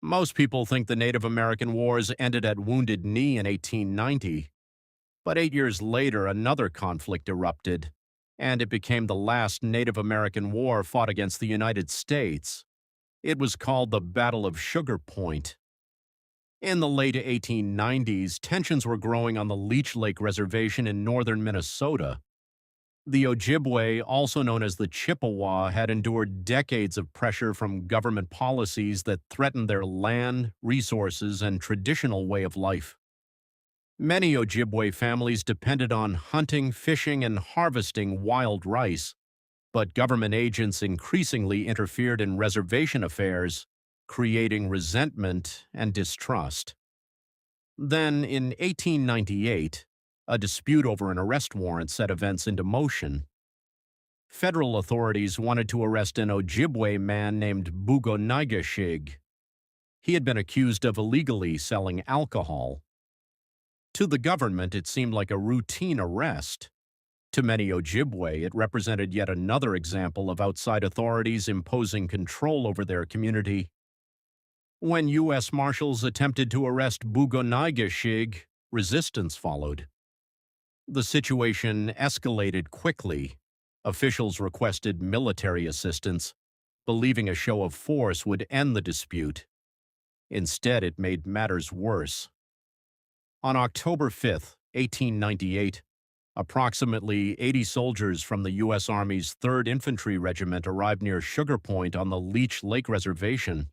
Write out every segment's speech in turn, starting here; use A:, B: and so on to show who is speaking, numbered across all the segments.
A: Most people think the Native American Wars ended at Wounded Knee in 1890, but 8 years later another conflict erupted, and it became the last Native American war fought against the United States. It was called the Battle of Sugar Point. In the late 1890s, tensions were growing on the Leech Lake Reservation in northern Minnesota. The Ojibwe, also known as the Chippewa, had endured decades of pressure from government policies that threatened their land, resources, and traditional way of life. Many Ojibwe families depended on hunting, fishing, and harvesting wild rice, but government agents increasingly interfered in reservation affairs, creating resentment and distrust. Then, in 1898, a dispute over an arrest warrant set events into motion. Federal authorities wanted to arrest an Ojibwe man named Bugonagashig. He had been accused of illegally selling alcohol. To the government, it seemed like a routine arrest. To many Ojibwe, it represented yet another example of outside authorities imposing control over their community. When U.S. Marshals attempted to arrest Bugonagashig, resistance followed. The situation escalated quickly. Officials requested military assistance, believing a show of force would end the dispute. Instead, it made matters worse. On October 5, 1898, approximately 80 soldiers from the U.S. Army's 3rd Infantry Regiment arrived near Sugar Point on the Leech Lake Reservation.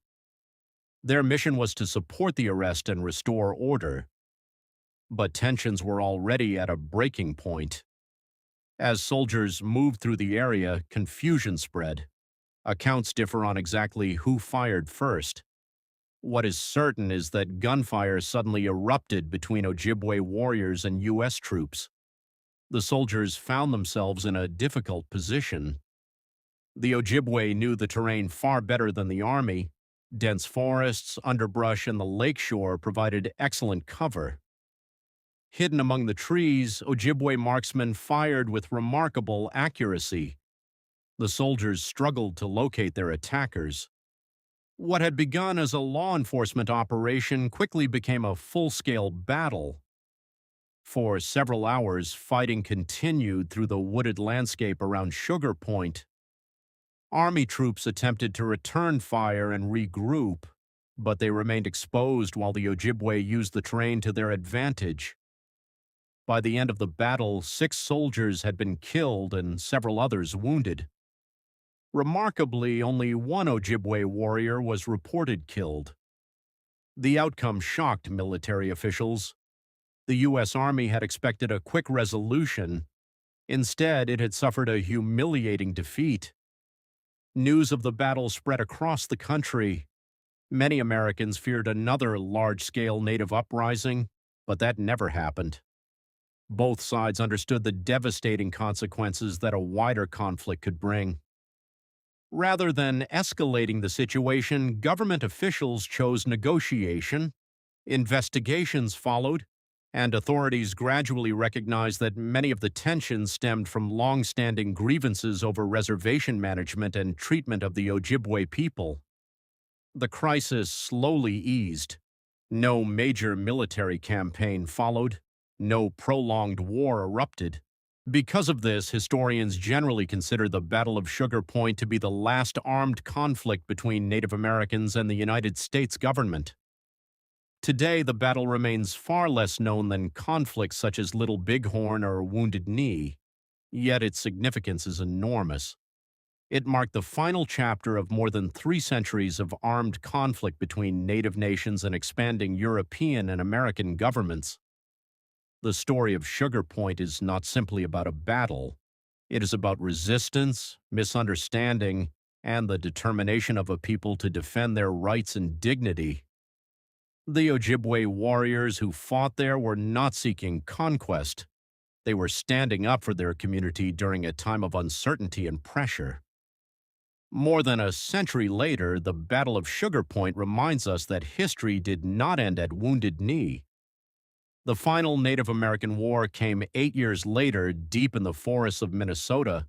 A: Their mission was to support the arrest and restore order. But tensions were already at a breaking point. As soldiers moved through the area, confusion spread. Accounts differ on exactly who fired first. What is certain is that gunfire suddenly erupted between Ojibwe warriors and U.S. troops. The soldiers found themselves in a difficult position. The Ojibwe knew the terrain far better than the Army. Dense forests, underbrush, and the lakeshore provided excellent cover. Hidden among the trees, Ojibwe marksmen fired with remarkable accuracy. The soldiers struggled to locate their attackers. What had begun as a law enforcement operation quickly became a full-scale battle. For several hours, fighting continued through the wooded landscape around Sugar Point. Army troops attempted to return fire and regroup, but they remained exposed while the Ojibwe used the terrain to their advantage. By the end of the battle, 6 soldiers had been killed and several others wounded. Remarkably, only one Ojibwe warrior was reported killed. The outcome shocked military officials. The U.S. Army had expected a quick resolution. Instead, it had suffered a humiliating defeat. News of the battle spread across the country. Many Americans feared another large-scale Native uprising, but that never happened. Both sides understood the devastating consequences that a wider conflict could bring. Rather than escalating the situation, government officials chose negotiation. Investigations followed, and authorities gradually recognized that many of the tensions stemmed from long-standing grievances over reservation management and treatment of the Ojibwe people. The crisis slowly eased. No major military campaign followed. No prolonged war erupted. Because of this, historians generally consider the Battle of Sugar Point to be the last armed conflict between Native Americans and the United States government. Today, the battle remains far less known than conflicts such as Little Bighorn or Wounded Knee, yet its significance is enormous. It marked the final chapter of more than 3 centuries of armed conflict between Native nations and expanding European and American governments. The story of Sugar Point is not simply about a battle. It is about resistance, misunderstanding, and the determination of a people to defend their rights and dignity. The Ojibwe warriors who fought there were not seeking conquest. They were standing up for their community during a time of uncertainty and pressure. More than a century later, the Battle of Sugar Point reminds us that history did not end at Wounded Knee. The final Native American War came 8 years later, deep in the forests of Minnesota,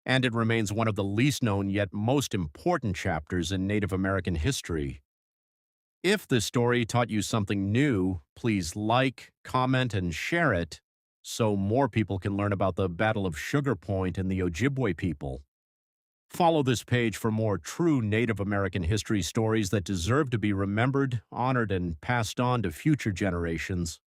A: and it remains one of the least known yet most important chapters in Native American history. If this story taught you something new, please like, comment, and share it so more people can learn about the Battle of Sugar Point and the Ojibwe people. Follow this page for more true Native American history stories that deserve to be remembered, honored, and passed on to future generations.